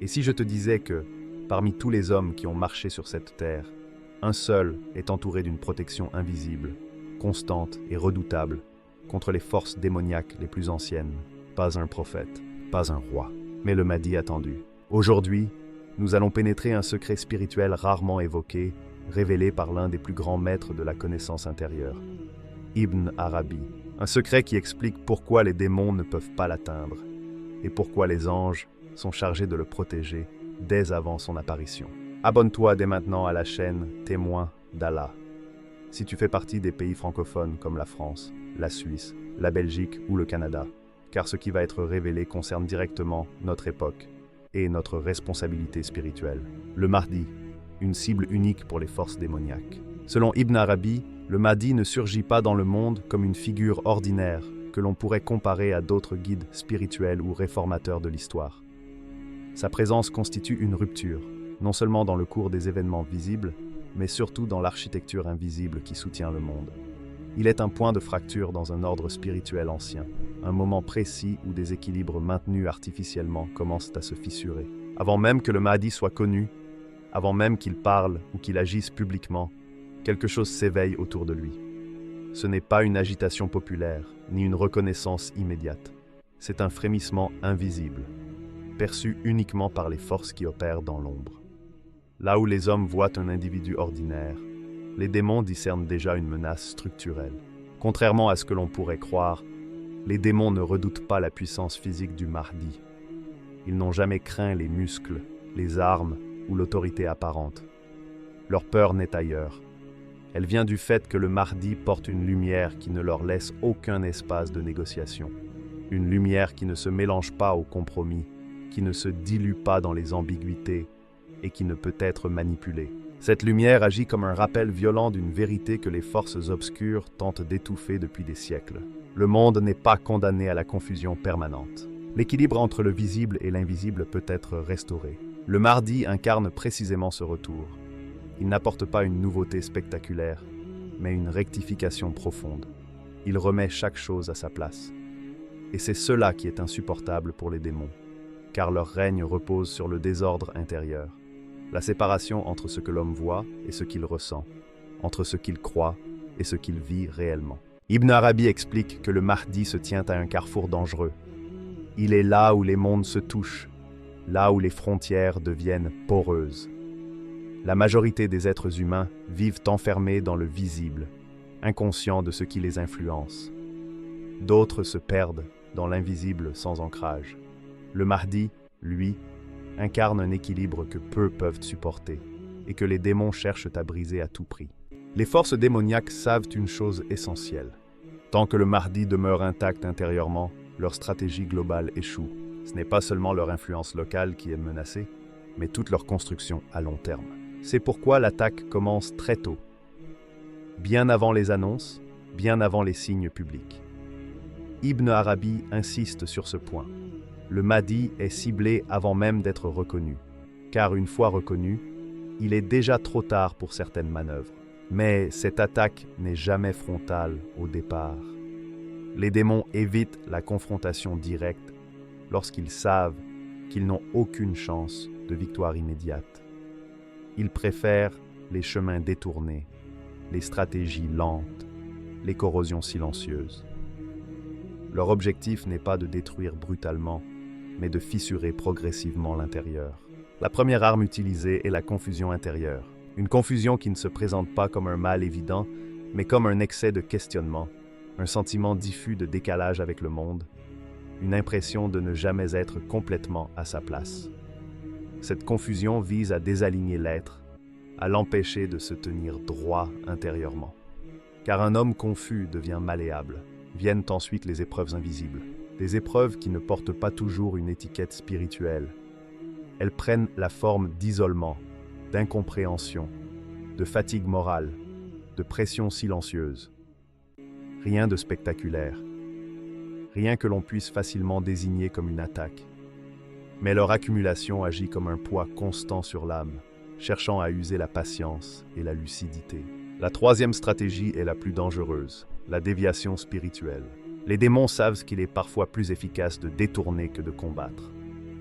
Et si je te disais que, parmi tous les hommes qui ont marché sur cette terre, un seul est entouré d'une protection invisible, constante et redoutable, contre les forces démoniaques les plus anciennes, pas un prophète, pas un roi, mais le Mahdi attendu. Aujourd'hui, nous allons pénétrer un secret spirituel rarement évoqué, révélé par l'un des plus grands maîtres de la connaissance intérieure, Ibn Arabi. Un secret qui explique pourquoi les démons ne peuvent pas l'atteindre et pourquoi les anges sont chargés de le protéger dès avant son apparition. Abonne-toi dès maintenant à la chaîne Témoin d'Allah. Si tu fais partie des pays francophones comme la France, la Suisse, la Belgique ou le Canada, car ce qui va être révélé concerne directement notre époque et notre responsabilité spirituelle. Le Mahdi, une cible unique pour les forces démoniaques. Selon Ibn Arabi, le Mahdi ne surgit pas dans le monde comme une figure ordinaire que l'on pourrait comparer à d'autres guides spirituels ou réformateurs de l'histoire. Sa présence constitue une rupture, non seulement dans le cours des événements visibles, mais surtout dans l'architecture invisible qui soutient le monde. Il est un point de fracture dans un ordre spirituel ancien, un moment précis où des équilibres maintenus artificiellement commencent à se fissurer. Avant même que le Mahdi soit connu, avant même qu'il parle ou qu'il agisse publiquement, quelque chose s'éveille autour de lui. Ce n'est pas une agitation populaire, ni une reconnaissance immédiate. C'est un frémissement invisible, perçu uniquement par les forces qui opèrent dans l'ombre. Là où les hommes voient un individu ordinaire, les démons discernent déjà une menace structurelle. Contrairement à ce que l'on pourrait croire, les démons ne redoutent pas la puissance physique du Mahdi. Ils n'ont jamais craint les muscles, les armes ou l'autorité apparente. Leur peur naît ailleurs. Elle vient du fait que le Mahdi porte une lumière qui ne leur laisse aucun espace de négociation. Une lumière qui ne se mélange pas aux compromis, qui ne se dilue pas dans les ambiguïtés et qui ne peut être manipulée. Cette lumière agit comme un rappel violent d'une vérité que les forces obscures tentent d'étouffer depuis des siècles. Le monde n'est pas condamné à la confusion permanente. L'équilibre entre le visible et l'invisible peut être restauré. Le Mahdi incarne précisément ce retour. Il n'apporte pas une nouveauté spectaculaire, mais une rectification profonde. Il remet chaque chose à sa place. Et c'est cela qui est insupportable pour les démons, car leur règne repose sur le désordre intérieur, la séparation entre ce que l'homme voit et ce qu'il ressent, entre ce qu'il croit et ce qu'il vit réellement. Ibn Arabi explique que le Mahdi se tient à un carrefour dangereux. Il est là où les mondes se touchent, là où les frontières deviennent poreuses. La majorité des êtres humains vivent enfermés dans le visible, inconscients de ce qui les influence. D'autres se perdent dans l'invisible sans ancrage. Le Mahdi, lui, incarne un équilibre que peu peuvent supporter et que les démons cherchent à briser à tout prix. Les forces démoniaques savent une chose essentielle. Tant que le Mahdi demeure intact intérieurement, leur stratégie globale échoue. Ce n'est pas seulement leur influence locale qui est menacée, mais toute leur construction à long terme. C'est pourquoi l'attaque commence très tôt, bien avant les annonces, bien avant les signes publics. Ibn Arabi insiste sur ce point. Le Mahdi est ciblé avant même d'être reconnu, car une fois reconnu, il est déjà trop tard pour certaines manœuvres. Mais cette attaque n'est jamais frontale au départ. Les démons évitent la confrontation directe lorsqu'ils savent qu'ils n'ont aucune chance de victoire immédiate. Ils préfèrent les chemins détournés, les stratégies lentes, les corrosions silencieuses. Leur objectif n'est pas de détruire brutalement, mais de fissurer progressivement l'intérieur. La première arme utilisée est la confusion intérieure. Une confusion qui ne se présente pas comme un mal évident, mais comme un excès de questionnement, un sentiment diffus de décalage avec le monde, une impression de ne jamais être complètement à sa place. Cette confusion vise à désaligner l'être, à l'empêcher de se tenir droit intérieurement. Car un homme confus devient malléable. Viennent ensuite les épreuves invisibles, des épreuves qui ne portent pas toujours une étiquette spirituelle. Elles prennent la forme d'isolement, d'incompréhension, de fatigue morale, de pression silencieuse. Rien de spectaculaire, rien que l'on puisse facilement désigner comme une attaque. Mais leur accumulation agit comme un poids constant sur l'âme, cherchant à user la patience et la lucidité. La troisième stratégie est la plus dangereuse, la déviation spirituelle. Les démons savent qu'il est parfois plus efficace de détourner que de combattre.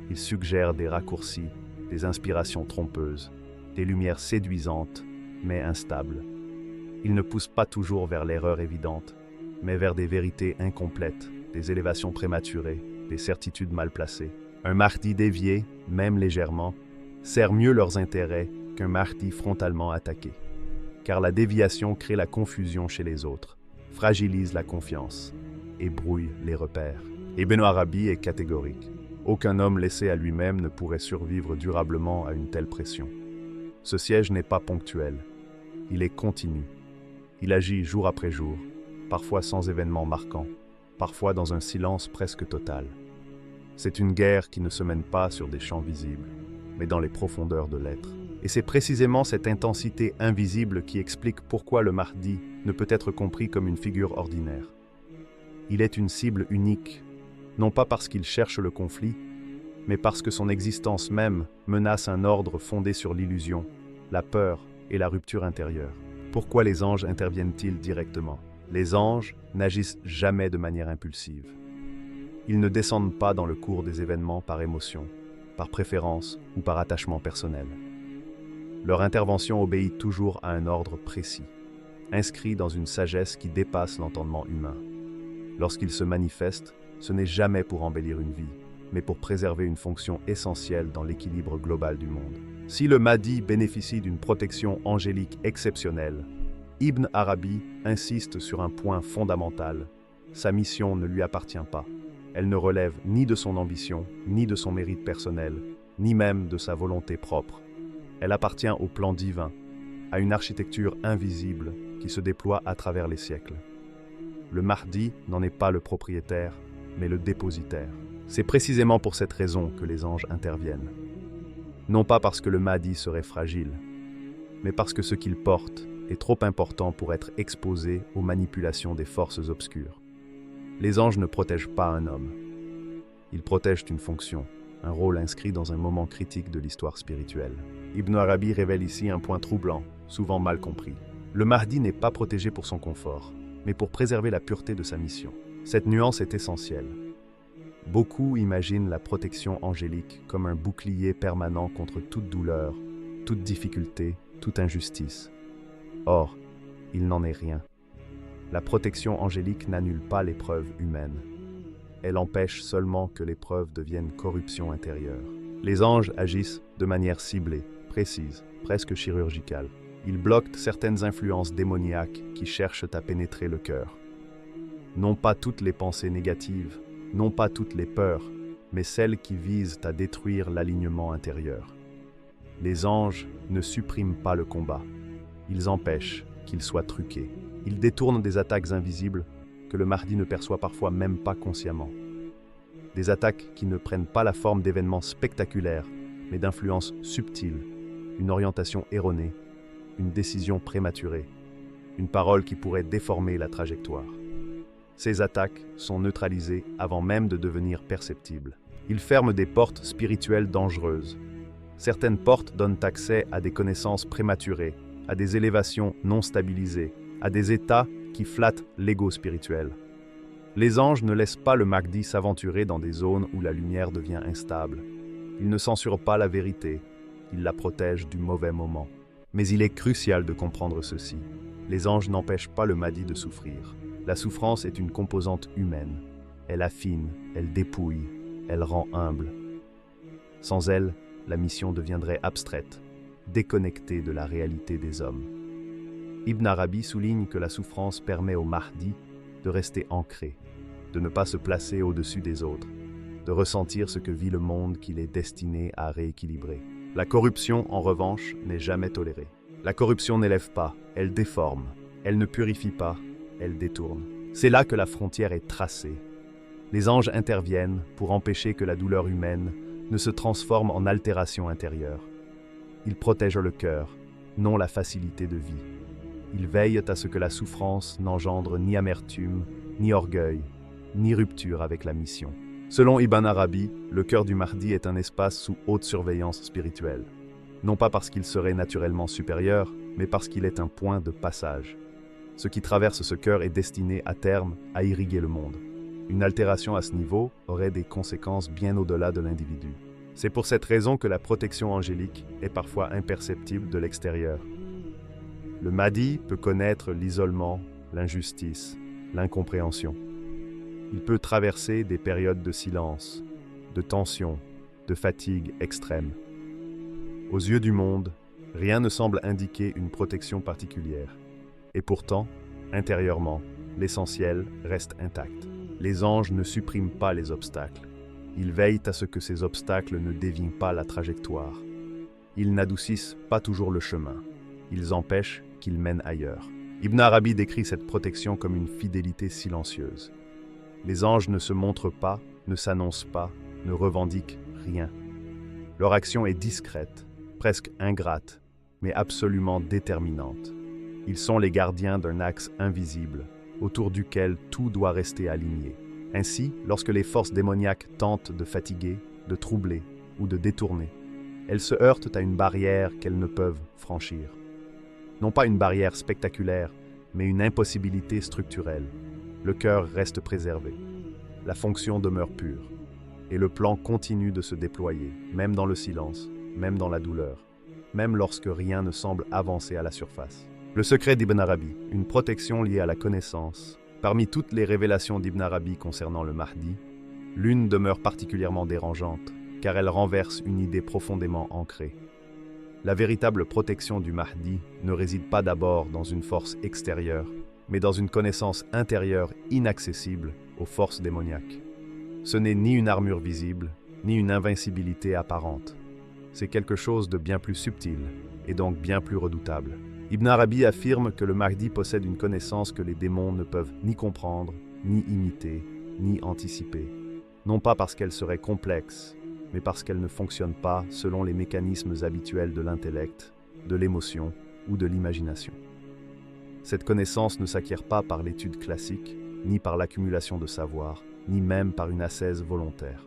Il suggère des raccourcis, des inspirations trompeuses, des lumières séduisantes, mais instables. Il ne pousse pas toujours vers l'erreur évidente, mais vers des vérités incomplètes, des élévations prématurées, des certitudes mal placées. Un Mahdi dévié, même légèrement, sert mieux leurs intérêts qu'un Mahdi frontalement attaqué. Car la déviation crée la confusion chez les autres, fragilise la confiance et brouille les repères. Ibn Arabi est catégorique. Aucun homme laissé à lui-même ne pourrait survivre durablement à une telle pression. Ce siège n'est pas ponctuel, il est continu. Il agit jour après jour, parfois sans événement marquant, parfois dans un silence presque total. C'est une guerre qui ne se mène pas sur des champs visibles, mais dans les profondeurs de l'être. Et c'est précisément cette intensité invisible qui explique pourquoi le Mahdi ne peut être compris comme une figure ordinaire. Il est une cible unique, non pas parce qu'il cherche le conflit, mais parce que son existence même menace un ordre fondé sur l'illusion, la peur et la rupture intérieure. Pourquoi les anges interviennent-ils directement? Les anges n'agissent jamais de manière impulsive. Ils ne descendent pas dans le cours des événements par émotion, par préférence ou par attachement personnel. Leur intervention obéit toujours à un ordre précis, inscrit dans une sagesse qui dépasse l'entendement humain. Lorsqu'ils se manifestent, ce n'est jamais pour embellir une vie, mais pour préserver une fonction essentielle dans l'équilibre global du monde. Si le Mahdi bénéficie d'une protection angélique exceptionnelle, Ibn Arabi insiste sur un point fondamental. Sa mission ne lui appartient pas. Elle ne relève ni de son ambition, ni de son mérite personnel, ni même de sa volonté propre. Elle appartient au plan divin, à une architecture invisible qui se déploie à travers les siècles. Le Mahdi n'en est pas le propriétaire, mais le dépositaire. C'est précisément pour cette raison que les anges interviennent. Non pas parce que le Mahdi serait fragile, mais parce que ce qu'il porte est trop important pour être exposé aux manipulations des forces obscures. Les anges ne protègent pas un homme. Ils protègent une fonction, un rôle inscrit dans un moment critique de l'histoire spirituelle. Ibn Arabi révèle ici un point troublant, souvent mal compris. Le Mahdi n'est pas protégé pour son confort, mais pour préserver la pureté de sa mission. Cette nuance est essentielle. Beaucoup imaginent la protection angélique comme un bouclier permanent contre toute douleur, toute difficulté, toute injustice. Or, il n'en est rien. La protection angélique n'annule pas l'épreuve humaine. Elle empêche seulement que l'épreuve devienne corruption intérieure. Les anges agissent de manière ciblée, précise, presque chirurgicale. Ils bloquent certaines influences démoniaques qui cherchent à pénétrer le cœur. Non pas toutes les pensées négatives, non pas toutes les peurs, mais celles qui visent à détruire l'alignement intérieur. Les anges ne suppriment pas le combat. Ils empêchent qu'il soit truqué. Ils détournent des attaques invisibles que le Mahdi ne perçoit parfois même pas consciemment. Des attaques qui ne prennent pas la forme d'événements spectaculaires, mais d'influences subtiles, une orientation erronée, une décision prématurée, une parole qui pourrait déformer la trajectoire. Ces attaques sont neutralisées avant même de devenir perceptibles. Ils ferment des portes spirituelles dangereuses. Certaines portes donnent accès à des connaissances prématurées, à des élévations non stabilisées, à des états qui flattent l'ego spirituel. Les anges ne laissent pas le Mahdi s'aventurer dans des zones où la lumière devient instable. Ils ne censurent pas la vérité, ils la protègent du mauvais moment. Mais il est crucial de comprendre ceci. Les anges n'empêchent pas le Mahdi de souffrir. La souffrance est une composante humaine. Elle affine, elle dépouille, elle rend humble. Sans elle, la mission deviendrait abstraite, déconnectée de la réalité des hommes. Ibn Arabi souligne que la souffrance permet au Mahdi de rester ancré, de ne pas se placer au-dessus des autres, de ressentir ce que vit le monde qu'il est destiné à rééquilibrer. La corruption, en revanche, n'est jamais tolérée. La corruption n'élève pas, elle déforme. Elle ne purifie pas, elle détourne. C'est là que la frontière est tracée. Les anges interviennent pour empêcher que la douleur humaine ne se transforme en altération intérieure. Ils protègent le cœur, non la facilité de vie. Ils veillent à ce que la souffrance n'engendre ni amertume, ni orgueil, ni rupture avec la mission. Selon Ibn Arabi, le cœur du Mahdi est un espace sous haute surveillance spirituelle. Non pas parce qu'il serait naturellement supérieur, mais parce qu'il est un point de passage. Ce qui traverse ce cœur est destiné à terme à irriguer le monde. Une altération à ce niveau aurait des conséquences bien au-delà de l'individu. C'est pour cette raison que la protection angélique est parfois imperceptible de l'extérieur. Le Mahdi peut connaître l'isolement, l'injustice, l'incompréhension. Il peut traverser des périodes de silence, de tension, de fatigue extrême. Aux yeux du monde, rien ne semble indiquer une protection particulière. Et pourtant, intérieurement, l'essentiel reste intact. Les anges ne suppriment pas les obstacles. Ils veillent à ce que ces obstacles ne dévient pas la trajectoire. Ils n'adoucissent pas toujours le chemin. Ils empêchent qu'il mène ailleurs. Ibn Arabi décrit cette protection comme une fidélité silencieuse. Les anges ne se montrent pas, ne s'annoncent pas, ne revendiquent rien. Leur action est discrète, presque ingrate, mais absolument déterminante. Ils sont les gardiens d'un axe invisible, autour duquel tout doit rester aligné. Ainsi, lorsque les forces démoniaques tentent de fatiguer, de troubler ou de détourner, elles se heurtent à une barrière qu'elles ne peuvent franchir. Non pas une barrière spectaculaire, mais une impossibilité structurelle. Le cœur reste préservé. La fonction demeure pure. Et le plan continue de se déployer, même dans le silence, même dans la douleur, même lorsque rien ne semble avancer à la surface. Le secret d'Ibn Arabi, une protection liée à la connaissance. Parmi toutes les révélations d'Ibn Arabi concernant le Mahdi, l'une demeure particulièrement dérangeante, car elle renverse une idée profondément ancrée. La véritable protection du Mahdi ne réside pas d'abord dans une force extérieure, mais dans une connaissance intérieure inaccessible aux forces démoniaques. Ce n'est ni une armure visible, ni une invincibilité apparente. C'est quelque chose de bien plus subtil, et donc bien plus redoutable. Ibn Arabi affirme que le Mahdi possède une connaissance que les démons ne peuvent ni comprendre, ni imiter, ni anticiper. Non pas parce qu'elle serait complexe, mais parce qu'elle ne fonctionne pas selon les mécanismes habituels de l'intellect, de l'émotion ou de l'imagination. Cette connaissance ne s'acquiert pas par l'étude classique, ni par l'accumulation de savoir, ni même par une ascèse volontaire.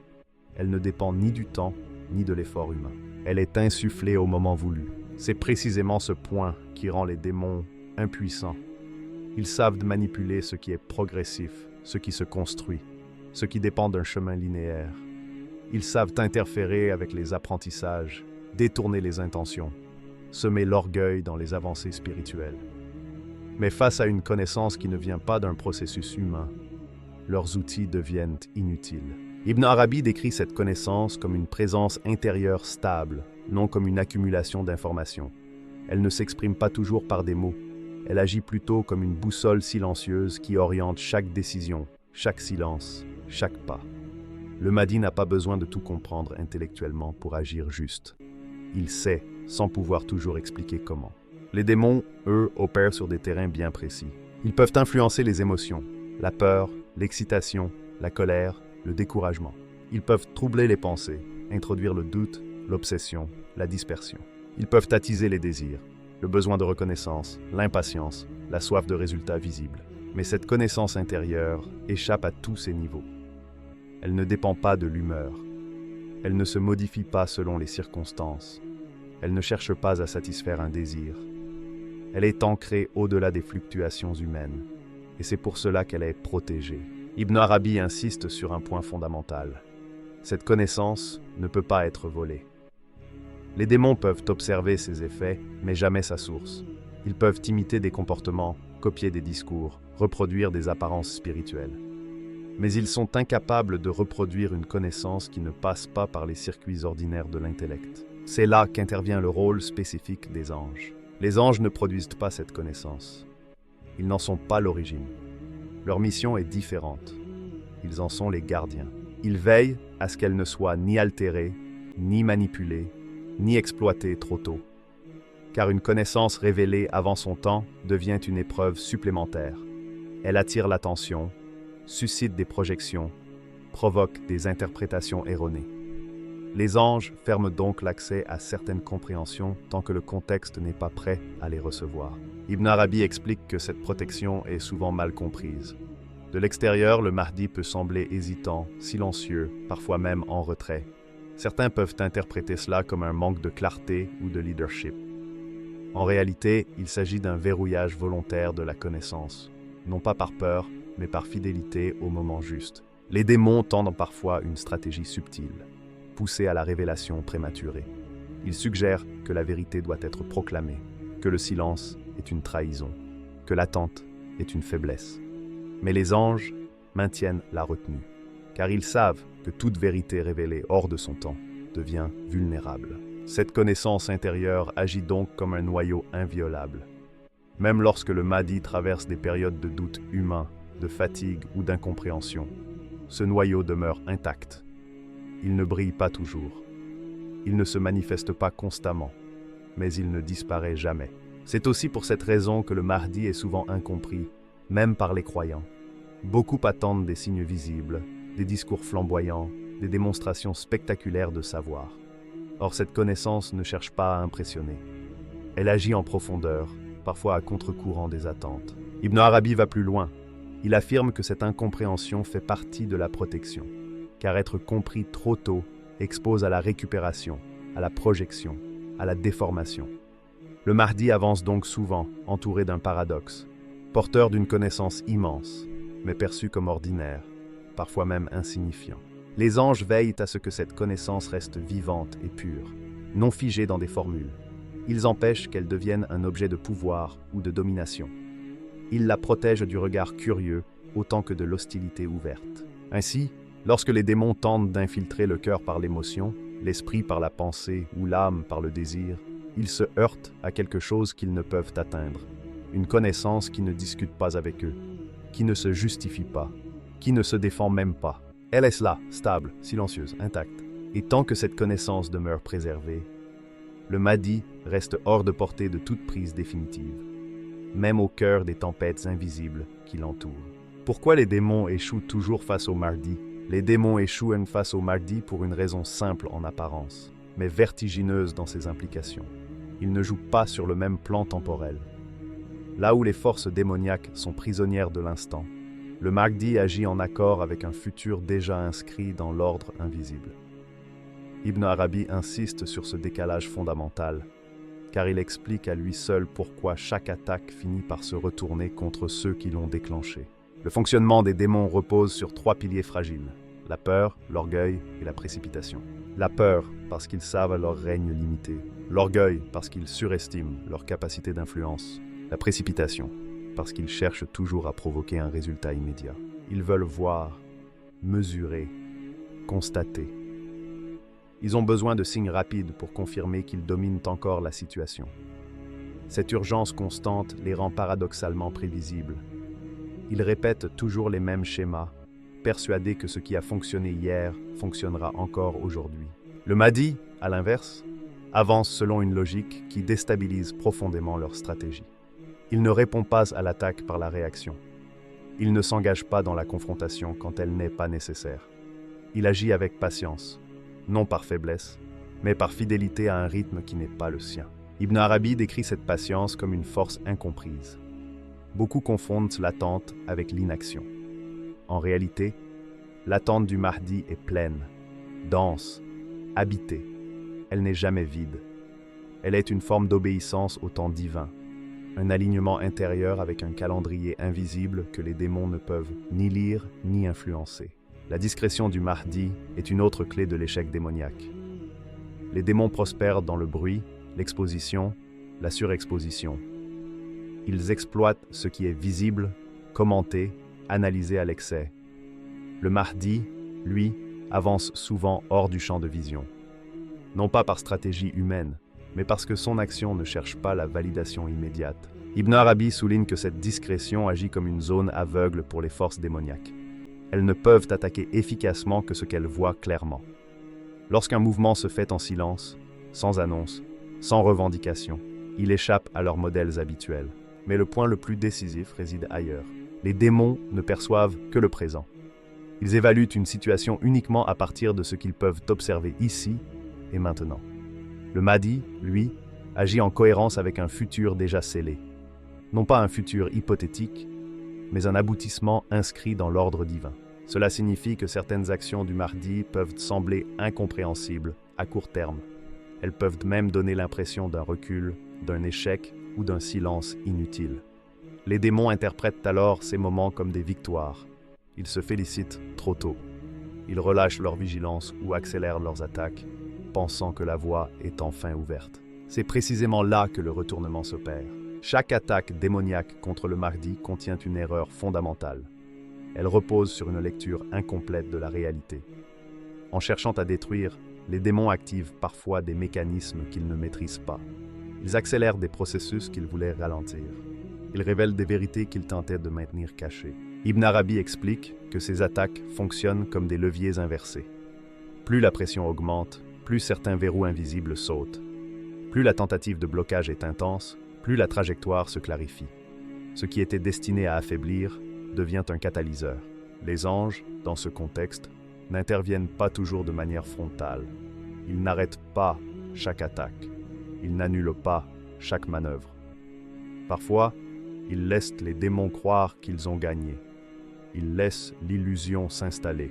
Elle ne dépend ni du temps, ni de l'effort humain. Elle est insufflée au moment voulu. C'est précisément ce point qui rend les démons impuissants. Ils savent manipuler ce qui est progressif, ce qui se construit, ce qui dépend d'un chemin linéaire. Ils savent interférer avec les apprentissages, détourner les intentions, semer l'orgueil dans les avancées spirituelles. Mais face à une connaissance qui ne vient pas d'un processus humain, leurs outils deviennent inutiles. Ibn Arabi décrit cette connaissance comme une présence intérieure stable, non comme une accumulation d'informations. Elle ne s'exprime pas toujours par des mots. Elle agit plutôt comme une boussole silencieuse qui oriente chaque décision, chaque silence, chaque pas. Le Mahdi n'a pas besoin de tout comprendre intellectuellement pour agir juste. Il sait, sans pouvoir toujours expliquer comment. Les démons, eux, opèrent sur des terrains bien précis. Ils peuvent influencer les émotions, la peur, l'excitation, la colère, le découragement. Ils peuvent troubler les pensées, introduire le doute, l'obsession, la dispersion. Ils peuvent attiser les désirs, le besoin de reconnaissance, l'impatience, la soif de résultats visibles. Mais cette connaissance intérieure échappe à tous ces niveaux. Elle ne dépend pas de l'humeur. Elle ne se modifie pas selon les circonstances. Elle ne cherche pas à satisfaire un désir. Elle est ancrée au-delà des fluctuations humaines. Et c'est pour cela qu'elle est protégée. Ibn Arabi insiste sur un point fondamental. Cette connaissance ne peut pas être volée. Les démons peuvent observer ses effets, mais jamais sa source. Ils peuvent imiter des comportements, copier des discours, reproduire des apparences spirituelles. Mais ils sont incapables de reproduire une connaissance qui ne passe pas par les circuits ordinaires de l'intellect. C'est là qu'intervient le rôle spécifique des anges. Les anges ne produisent pas cette connaissance. Ils n'en sont pas l'origine. Leur mission est différente. Ils en sont les gardiens. Ils veillent à ce qu'elle ne soit ni altérée, ni manipulée, ni exploitée trop tôt. Car une connaissance révélée avant son temps devient une épreuve supplémentaire. Elle attire l'attention, suscite des projections, provoque des interprétations erronées. Les anges ferment donc l'accès à certaines compréhensions tant que le contexte n'est pas prêt à les recevoir. Ibn Arabi explique que cette protection est souvent mal comprise. De l'extérieur, le Mahdi peut sembler hésitant, silencieux, parfois même en retrait. Certains peuvent interpréter cela comme un manque de clarté ou de leadership. En réalité, il s'agit d'un verrouillage volontaire de la connaissance, non pas par peur, mais par fidélité au moment juste. Les démons tendent parfois une stratégie subtile. pousser à la révélation prématurée. Il suggère que la vérité doit être proclamée, que le silence est une trahison, que l'attente est une faiblesse. Mais les anges maintiennent la retenue, car ils savent que toute vérité révélée hors de son temps devient vulnérable. Cette connaissance intérieure agit donc comme un noyau inviolable. Même lorsque le Mahdi traverse des périodes de doute humain, de fatigue ou d'incompréhension, ce noyau demeure intact. Il ne brille pas toujours. Il ne se manifeste pas constamment, mais il ne disparaît jamais. C'est aussi pour cette raison que le Mahdi est souvent incompris, même par les croyants. Beaucoup attendent des signes visibles, des discours flamboyants, des démonstrations spectaculaires de savoir. Or, cette connaissance ne cherche pas à impressionner. Elle agit en profondeur, parfois à contre-courant des attentes. Ibn Arabi va plus loin. Il affirme que cette incompréhension fait partie de la protection, car être compris trop tôt expose à la récupération, à la projection, à la déformation. Le Mahdi avance donc souvent entouré d'un paradoxe, porteur d'une connaissance immense, mais perçue comme ordinaire, parfois même insignifiant. Les anges veillent à ce que cette connaissance reste vivante et pure, non figée dans des formules. Ils empêchent qu'elle devienne un objet de pouvoir ou de domination. Ils la protègent du regard curieux autant que de l'hostilité ouverte. Ainsi, lorsque les démons tentent d'infiltrer le cœur par l'émotion, l'esprit par la pensée ou l'âme par le désir, ils se heurtent à quelque chose qu'ils ne peuvent atteindre, une connaissance qui ne discute pas avec eux, qui ne se justifie pas, qui ne se défend même pas. Elle est là, stable, silencieuse, intacte. Et tant que cette connaissance demeure préservée, le Mahdi reste hors de portée de toute prise définitive, même au cœur des tempêtes invisibles qui l'entourent. Pourquoi les démons échouent toujours face au Mahdi? Les démons échouent face au Mahdi pour une raison simple en apparence, mais vertigineuse dans ses implications. Ils ne jouent pas sur le même plan temporel. Là où les forces démoniaques sont prisonnières de l'instant, le Mahdi agit en accord avec un futur déjà inscrit dans l'ordre invisible. Ibn Arabi insiste sur ce décalage fondamental, car il explique à lui seul pourquoi chaque attaque finit par se retourner contre ceux qui l'ont déclenchée. Le fonctionnement des démons repose sur 3 piliers fragiles: la peur, l'orgueil et la précipitation. La peur, parce qu'ils savent leur règne limité. L'orgueil, parce qu'ils surestiment leur capacité d'influence. La précipitation, parce qu'ils cherchent toujours à provoquer un résultat immédiat. Ils veulent voir, mesurer, constater. Ils ont besoin de signes rapides pour confirmer qu'ils dominent encore la situation. Cette urgence constante les rend paradoxalement prévisibles. Ils répètent toujours les mêmes schémas, persuadés que ce qui a fonctionné hier fonctionnera encore aujourd'hui. Le Mahdi, à l'inverse, avance selon une logique qui déstabilise profondément leur stratégie. Il ne répond pas à l'attaque par la réaction. Il ne s'engage pas dans la confrontation quand elle n'est pas nécessaire. Il agit avec patience, non par faiblesse, mais par fidélité à un rythme qui n'est pas le sien. Ibn Arabi décrit cette patience comme une force incomprise. Beaucoup confondent l'attente avec l'inaction. En réalité, l'attente du Mahdi est pleine, dense, habitée. Elle n'est jamais vide. Elle est une forme d'obéissance au temps divin, un alignement intérieur avec un calendrier invisible que les démons ne peuvent ni lire ni influencer. La discrétion du Mahdi est une autre clé de l'échec démoniaque. Les démons prospèrent dans le bruit, l'exposition, la surexposition. Ils exploitent ce qui est visible, commenté, analysé à l'excès. Le Mahdi, lui, avance souvent hors du champ de vision. Non pas par stratégie humaine, mais parce que son action ne cherche pas la validation immédiate. Ibn Arabi souligne que cette discrétion agit comme une zone aveugle pour les forces démoniaques. Elles ne peuvent attaquer efficacement que ce qu'elles voient clairement. Lorsqu'un mouvement se fait en silence, sans annonce, sans revendication, il échappe à leurs modèles habituels. Mais le point le plus décisif réside ailleurs. Les démons ne perçoivent que le présent. Ils évaluent une situation uniquement à partir de ce qu'ils peuvent observer ici et maintenant. Le Mahdi, lui, agit en cohérence avec un futur déjà scellé. Non pas un futur hypothétique, mais un aboutissement inscrit dans l'ordre divin. Cela signifie que certaines actions du Mahdi peuvent sembler incompréhensibles à court terme. Elles peuvent même donner l'impression d'un recul, d'un échec ou d'un silence inutile. Les démons interprètent alors ces moments comme des victoires. Ils se félicitent trop tôt. ils relâchent leur vigilance ou accélèrent leurs attaques, pensant que la voie est enfin ouverte. C'est précisément là que le retournement s'opère. Chaque attaque démoniaque contre le Mahdi contient une erreur fondamentale. Elle repose sur une lecture incomplète de la réalité. En cherchant à détruire, les démons activent parfois des mécanismes qu'ils ne maîtrisent pas. Ils accélèrent des processus qu'ils voulaient ralentir. Ils révèlent des vérités qu'ils tentaient de maintenir cachées. Ibn Arabi explique que ces attaques fonctionnent comme des leviers inversés. Plus la pression augmente, plus certains verrous invisibles sautent. Plus la tentative de blocage est intense, plus la trajectoire se clarifie. Ce qui était destiné à affaiblir devient un catalyseur. Les anges, dans ce contexte, n'interviennent pas toujours de manière frontale. Ils n'arrêtent pas chaque attaque. Ils n'annulent pas chaque manœuvre. Parfois, ils laissent les démons croire qu'ils ont gagné. Ils laissent l'illusion s'installer,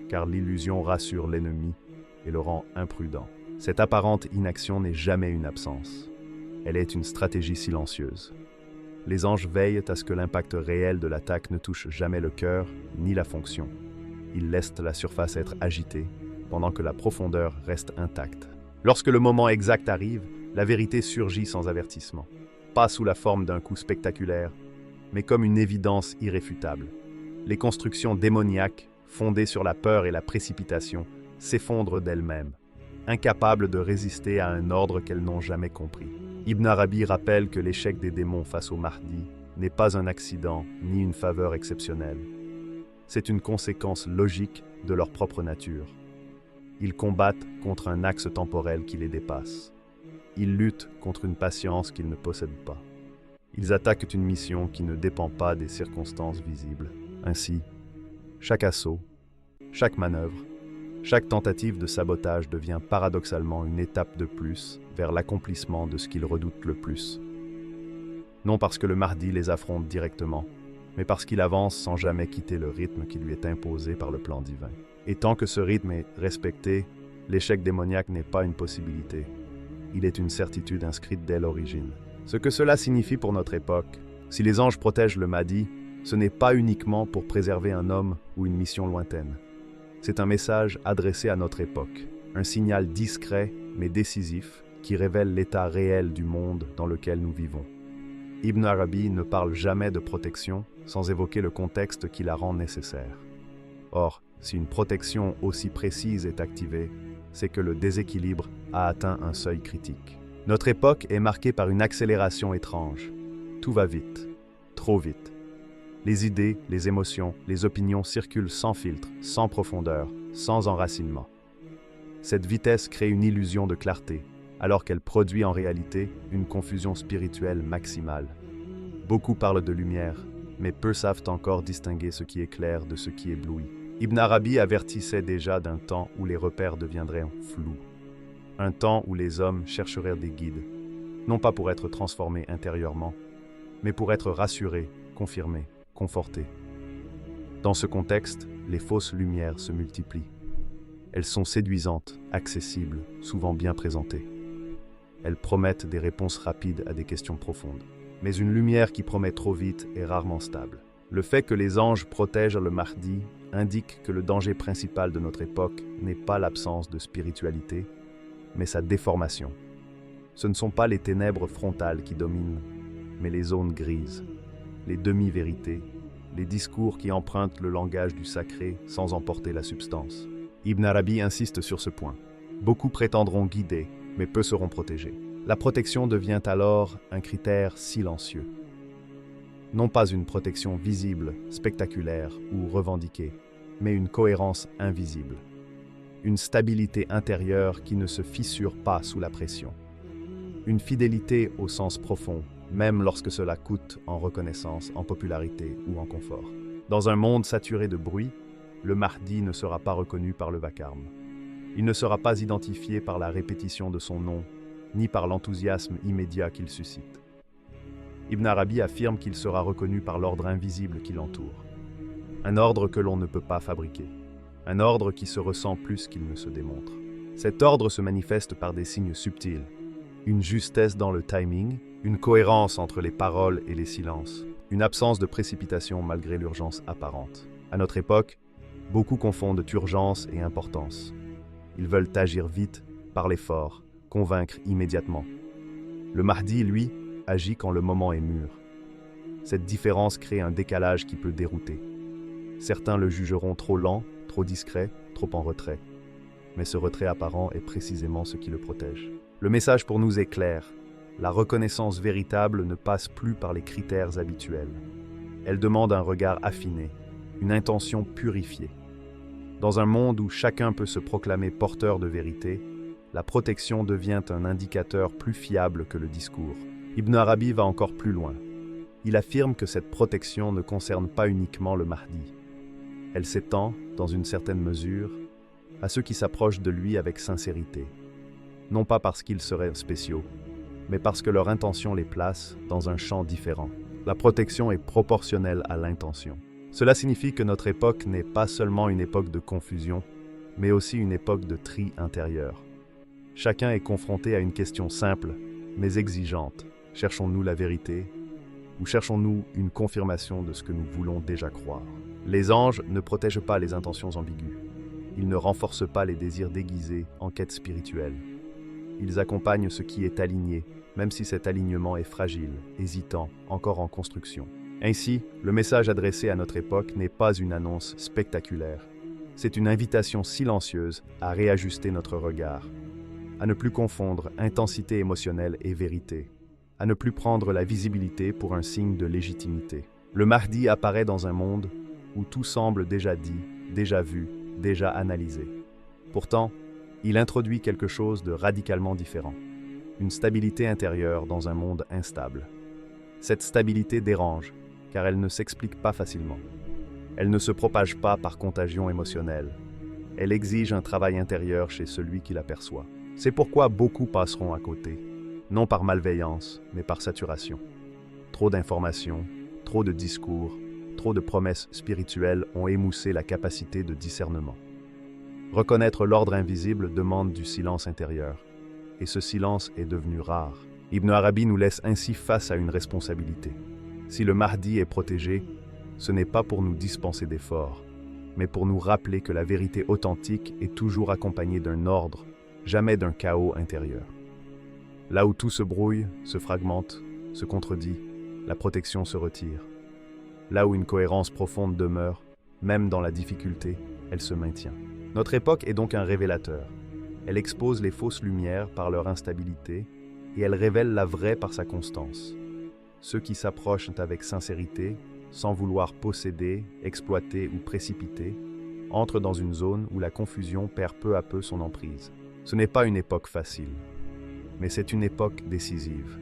car l'illusion rassure l'ennemi et le rend imprudent. Cette apparente inaction n'est jamais une absence. Elle est une stratégie silencieuse. Les anges veillent à ce que l'impact réel de l'attaque ne touche jamais le cœur ni la fonction. Ils laissent la surface être agitée, pendant que la profondeur reste intacte. Lorsque le moment exact arrive, la vérité surgit sans avertissement. Pas sous la forme d'un coup spectaculaire, mais comme une évidence irréfutable. Les constructions démoniaques, fondées sur la peur et la précipitation, s'effondrent d'elles-mêmes, incapables de résister à un ordre qu'elles n'ont jamais compris. Ibn Arabi rappelle que l'échec des démons face au Mahdi n'est pas un accident ni une faveur exceptionnelle. C'est une conséquence logique de leur propre nature. Ils combattent contre un axe temporel qui les dépasse. Ils luttent contre une patience qu'ils ne possèdent pas. Ils attaquent une mission qui ne dépend pas des circonstances visibles. Ainsi, chaque assaut, chaque manœuvre, chaque tentative de sabotage devient paradoxalement une étape de plus vers l'accomplissement de ce qu'ils redoutent le plus. Non parce que le Mahdi les affronte directement, mais parce qu'il avance sans jamais quitter le rythme qui lui est imposé par le plan divin. Et tant que ce rythme est respecté, l'échec démoniaque n'est pas une possibilité. Il est une certitude inscrite dès l'origine. Ce que cela signifie pour notre époque, si les anges protègent le Mahdi, ce n'est pas uniquement pour préserver un homme ou une mission lointaine. C'est un message adressé à notre époque, un signal discret mais décisif qui révèle l'état réel du monde dans lequel nous vivons. Ibn Arabi ne parle jamais de protection sans évoquer le contexte qui la rend nécessaire. Or, si une protection aussi précise est activée, c'est que le déséquilibre a atteint un seuil critique. Notre époque est marquée par une accélération étrange. Tout va vite, trop vite. Les idées, les émotions, les opinions circulent sans filtre, sans profondeur, sans enracinement. Cette vitesse crée une illusion de clarté, alors qu'elle produit en réalité une confusion spirituelle maximale. Beaucoup parlent de lumière, mais peu savent encore distinguer ce qui est clair de ce qui éblouit. Ibn Arabi avertissait déjà d'un temps où les repères deviendraient flous. Un temps où les hommes chercheraient des guides, non pas pour être transformés intérieurement, mais pour être rassurés, confirmés, confortés. Dans ce contexte, les fausses lumières se multiplient. Elles sont séduisantes, accessibles, souvent bien présentées. Elles promettent des réponses rapides à des questions profondes. Mais une lumière qui promet trop vite est rarement stable. Le fait que les anges protègent le Mahdi indique que le danger principal de notre époque n'est pas l'absence de spiritualité, mais sa déformation. Ce ne sont pas les ténèbres frontales qui dominent, mais les zones grises, les demi-vérités, les discours qui empruntent le langage du sacré sans emporter la substance. Ibn Arabi insiste sur ce point. Beaucoup prétendront guider, mais peu seront protégés. La protection devient alors un critère silencieux. Non pas une protection visible, spectaculaire ou revendiquée, mais une cohérence invisible. Une stabilité intérieure qui ne se fissure pas sous la pression. Une fidélité au sens profond, même lorsque cela coûte en reconnaissance, en popularité ou en confort. Dans un monde saturé de bruit, le Mahdi ne sera pas reconnu par le vacarme. Il ne sera pas identifié par la répétition de son nom, ni par l'enthousiasme immédiat qu'il suscite. Ibn Arabi affirme qu'il sera reconnu par l'ordre invisible qui l'entoure. Un ordre que l'on ne peut pas fabriquer. Un ordre qui se ressent plus qu'il ne se démontre. Cet ordre se manifeste par des signes subtils. Une justesse dans le timing, une cohérence entre les paroles et les silences, une absence de précipitation malgré l'urgence apparente. À notre époque, Beaucoup confondent urgence et importance. Ils veulent agir vite, parler fort, convaincre immédiatement. Le Mahdi, lui, agit quand le moment est mûr. Cette différence crée un décalage qui peut dérouter. Certains le jugeront trop lent, trop discret, trop en retrait. Mais ce retrait apparent est précisément ce qui le protège. Le message pour nous est clair. La reconnaissance véritable ne passe plus par les critères habituels. Elle demande un regard affiné, une intention purifiée. Dans un monde où chacun peut se proclamer porteur de vérité, la protection devient un indicateur plus fiable que le discours. Ibn Arabi va encore plus loin. Il affirme que cette protection ne concerne pas uniquement le Mahdi. Elle s'étend, dans une certaine mesure, à ceux qui s'approchent de lui avec sincérité. Non pas parce qu'ils seraient spéciaux, mais parce que leur intention les place dans un champ différent. La protection est proportionnelle à l'intention. Cela signifie que notre époque n'est pas seulement une époque de confusion, mais aussi une époque de tri intérieur. Chacun est confronté à une question simple, mais exigeante. Cherchons-nous la vérité, ou cherchons-nous une confirmation de ce que nous voulons déjà croire? Les anges ne protègent pas les intentions ambiguës. Ils ne renforcent pas les désirs déguisés en quête spirituelle. Ils accompagnent ce qui est aligné, même si cet alignement est fragile, hésitant, encore en construction. Ainsi, le message adressé à notre époque n'est pas une annonce spectaculaire. C'est une invitation silencieuse à réajuster notre regard, à ne plus confondre intensité émotionnelle et vérité, à ne plus prendre la visibilité pour un signe de légitimité. Le Mahdi apparaît dans un monde où tout semble déjà dit, déjà vu, déjà analysé. Pourtant, il introduit quelque chose de radicalement différent. Une stabilité intérieure dans un monde instable. Cette stabilité dérange, car elle ne s'explique pas facilement. Elle ne se propage pas par contagion émotionnelle. Elle exige un travail intérieur chez celui qui l'aperçoit. C'est pourquoi beaucoup passeront à côté, non par malveillance, mais par saturation. Trop d'informations, trop de discours, trop de promesses spirituelles ont émoussé la capacité de discernement. Reconnaître l'ordre invisible demande du silence intérieur, et ce silence est devenu rare. Ibn Arabi nous laisse ainsi face à une responsabilité. Si le Mahdi est protégé, ce n'est pas pour nous dispenser d'efforts, mais pour nous rappeler que la vérité authentique est toujours accompagnée d'un ordre, jamais d'un chaos intérieur. Là où tout se brouille, se fragmente, se contredit, la protection se retire. Là où une cohérence profonde demeure, même dans la difficulté, elle se maintient. Notre époque est donc un révélateur. Elle expose les fausses lumières par leur instabilité et elle révèle la vraie par sa constance. Ceux qui s'approchent avec sincérité, sans vouloir posséder, exploiter ou précipiter, entrent dans une zone où la confusion perd peu à peu son emprise. Ce n'est pas une époque facile, mais c'est une époque décisive.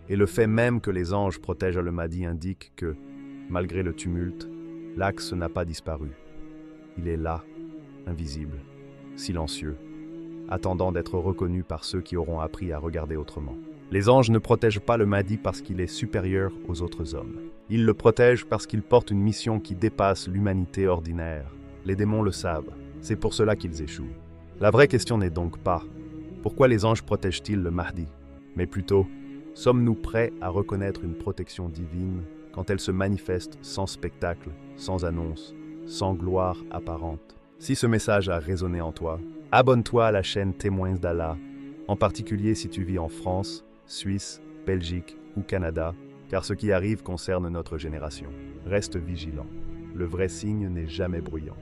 Et le fait même que les anges protègent le Mahdi indique que, malgré le tumulte, l'axe n'a pas disparu. Il est là, invisible, silencieux, attendant d'être reconnu par ceux qui auront appris à regarder autrement. Les anges ne protègent pas le Mahdi parce qu'il est supérieur aux autres hommes. Ils le protègent parce qu'il porte une mission qui dépasse l'humanité ordinaire. Les démons le savent, c'est pour cela qu'ils échouent. La vraie question n'est donc pas « Pourquoi les anges protègent-ils le Mahdi ?» mais plutôt « Sommes-nous prêts à reconnaître une protection divine quand elle se manifeste sans spectacle, sans annonce, sans gloire apparente ?» Si ce message a résonné en toi, abonne-toi à la chaîne Témoins d'Allah, en particulier si tu vis en France, Suisse, Belgique ou Canada, car ce qui arrive concerne notre génération. Reste vigilant. Le vrai signe n'est jamais bruyant.